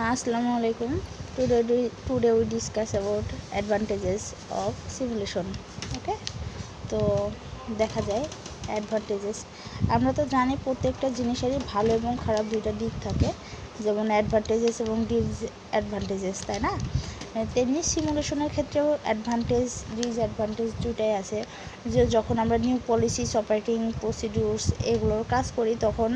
Assalamu alaikum. Today we discuss about advantages of simulation. Okay, তো দেখা যায় advantages. আমরা তো জানি প্রত্যেকটা জিনিসেরই ভালো এবং খারাপ দুইটা দিক থাকে, যেমন অ্যাডভান্টেজেস এবং ডিসঅ্যাডভান্টেজেস, তাই না? তেমনি সিমুলেশনের ক্ষেত্রেও অ্যাডভান্টেজ ডিসঅ্যাডভান্টেজ দুটাই আছে। যে যখন আমরা নিউ পলিসিস, অপারেটিং প্রসিডিউরস এগুলোর কাজ করি, তখন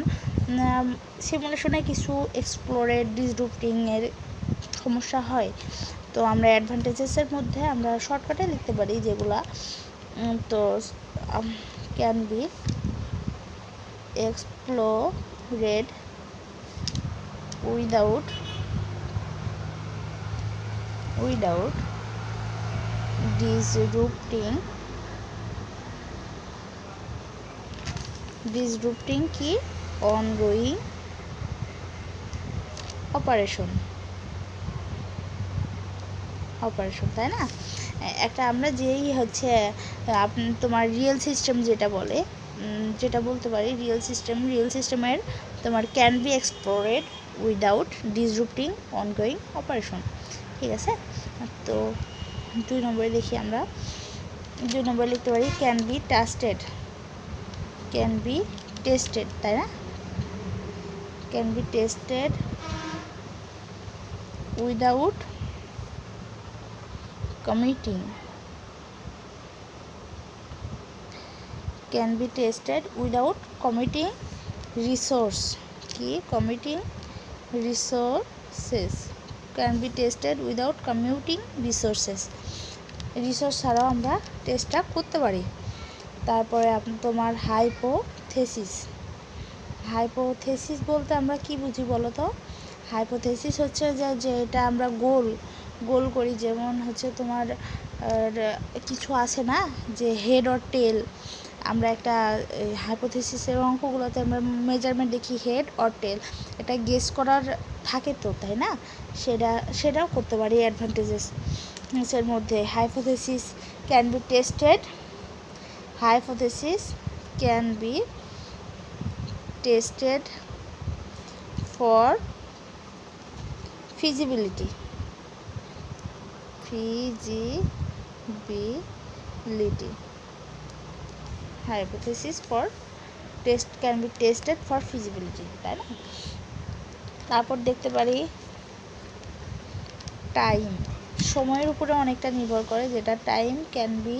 সিমুলেশনে কিছু এক্সপ্লোরেড ডিসরুপ্টিংয়ের সমস্যা হয়। তো আমরা অ্যাডভান্টেজেসের মধ্যে আমরা শর্টকাটে লিখতে পারি যেগুলা, তো can be explored without disrupting কি ongoing অপারেশন, তাই না? একটা আমরা যেই হচ্ছে তোমার রিয়েল সিস্টেম যেটা বলতে পারি, রিয়েল সিস্টেমের তোমার can be explored without disrupting ongoing operation. ঠিক আছে, তো 2 নম্বরে দেখি আমরা। 2 নম্বরে লিখতে পারি ক্যান বি টেস্টেড, তাই না? Can be tested without committing resources can be tested without committing resources ছাড়াও আমরা টেস্টটা করতে পারি। তারপরে তোমার হাইপোথেসিস বলতে আমরা কি বুঝি বলো তো? হাইপোথেসিস হচ্ছে যে এটা আমরা গোল করি, যেমন হচ্ছে তোমার কিছু আছে না যে হেড অর টেল, আমরা একটা হাইপোথেসিসের অঙ্কগুলোতে আমরা মেজারমেন্ট দেখি হেড অর টেল, এটা গেস করার থাকে তো, তাই না? সেটাও করতে পারি অ্যাডভান্টেজেসের মধ্যে। Hypothesis can be tested for feasibility hypothesis can be tested for feasibility, তাই না? তারপর দেখতে পারি টাইম, সময়ের উপরে অনেকটা নির্ভর করে, যেটা time can B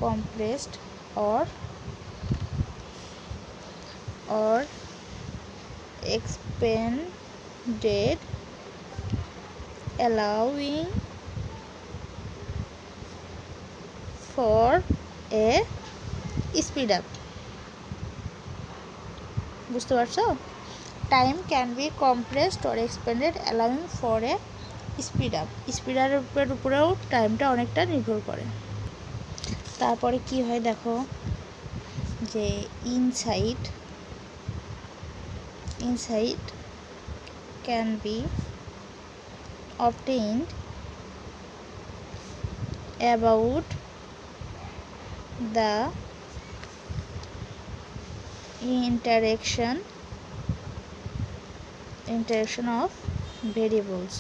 compressed or expanded, allowing for a speed up। বুঝতে পারছো? Time can be compressed or expanded, allowing for a speed up। স্পিডের উপরেও টাইমটা অনেকটা নির্ভর করে। তারপরে কি হয় দেখো, যে insight can be obtained about the interaction of variables,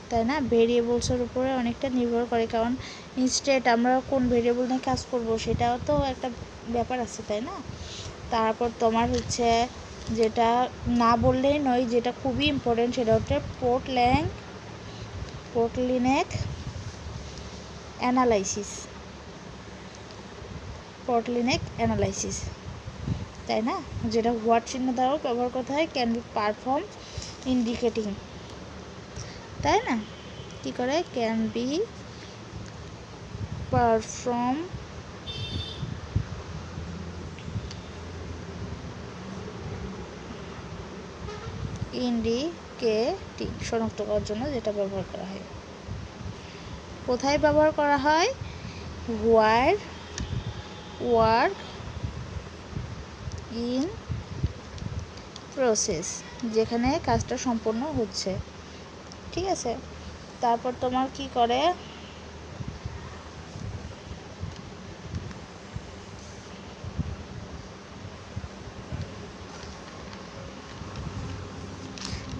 তাই না? ভেরিয়েবলসের উপরে অনেকটা নির্ভর করে, কারণ ইনস্টেড আমরা কোন ভেরিয়েবল নিয়ে কাজ করব সেটাও তো একটা ব্যাপার আছে, তাই না? তারপর তোমার হচ্ছে যেটা না বললেই নয়, যেটা খুবই ইম্পর্টেন্ট, সেটা হচ্ছে পোর্টলিনেক অ্যানালাইসিস, তাই না? যেটা হোয়াট চিহ্ন দ্বারাও ব্যবহার করতে হয়, ক্যান বি পারফর্ম ইন্ডিকেটিং, তাই না? কি করে? ক্যান বি পারফর্ম ইন্ডিকেটিং, শনাক্ত করার জন্য যেটা ব্যবহার করা হয়। কোথায় ব্যবহার করা হয়? হোয়ার ওয়ার্ক ইন প্রসেস, যেখানে কাজটা সম্পন্ন হচ্ছে। ঠিক আছে, তারপর তোমার কি করে,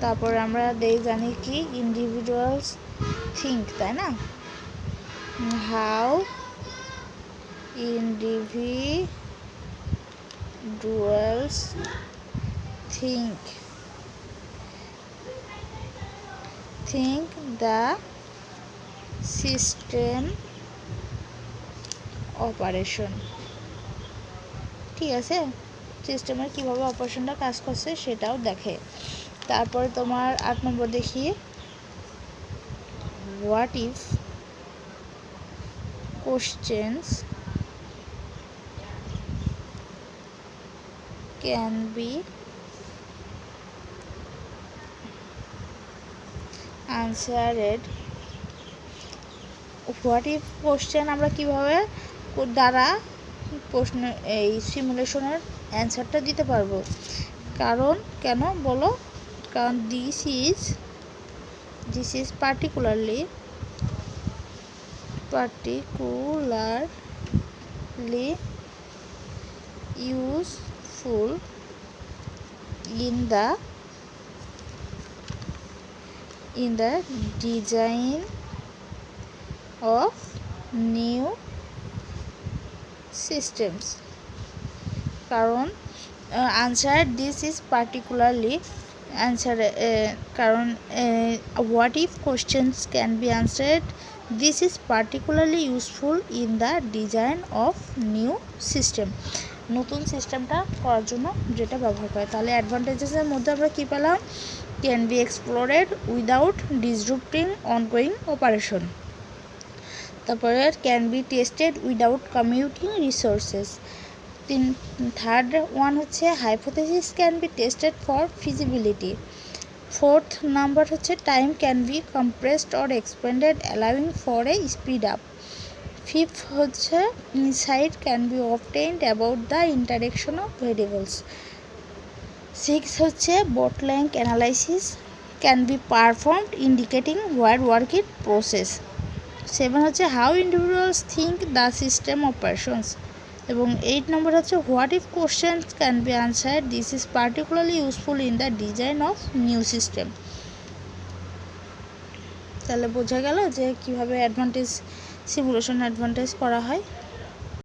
তারপর আমরা জানি কি ইন্ডিভিজুয়ালস থিঙ্ক, তাই না? How individuals think the system operation. ঠিক আছে, সিস্টেমের কীভাবে অপারেশনটা কাজ করছে সেটাও দেখে। তারপরে তোমার 8 নম্বর দেখি, what if questions can be answered. What if question আমরা কিভাবে দ্বারা প্রশ্ন এই সিমুলেশনের অ্যান্সারটা দিতে পারবো। কারণ কেন বলো? কারণ this is particularly useful in the design of new systems. কারণ answer this is particularly answer কারণ what if questions can be answered, this is particularly useful in the design of new system. নতুন সিস্টেমটা করার জন্য যেটা ব্যবহার করে। তাহলে অ্যাডভান্টেজেসের মধ্যে আমরা কী পেলাম? Can be explored without disrupting ongoing operation. তারপরে can be tested without commuting resources. Third one হচ্ছে hypothesis can be tested for feasibility. Fourth number হচ্ছে time can be compressed or expanded allowing for a speed up. Fifth হচ্ছে insight can be obtained about the interaction of variables. Six হচ্ছে bottleneck analysis can be performed indicating where work in process. Seven হচ্ছে how individuals think the system operations. এবং 8 নম্বর হচ্ছে what if questions can B answered, this is particularly useful in the design of new system. তাহলে বোঝা গেল যে কীভাবে simulation advantage করা হয়।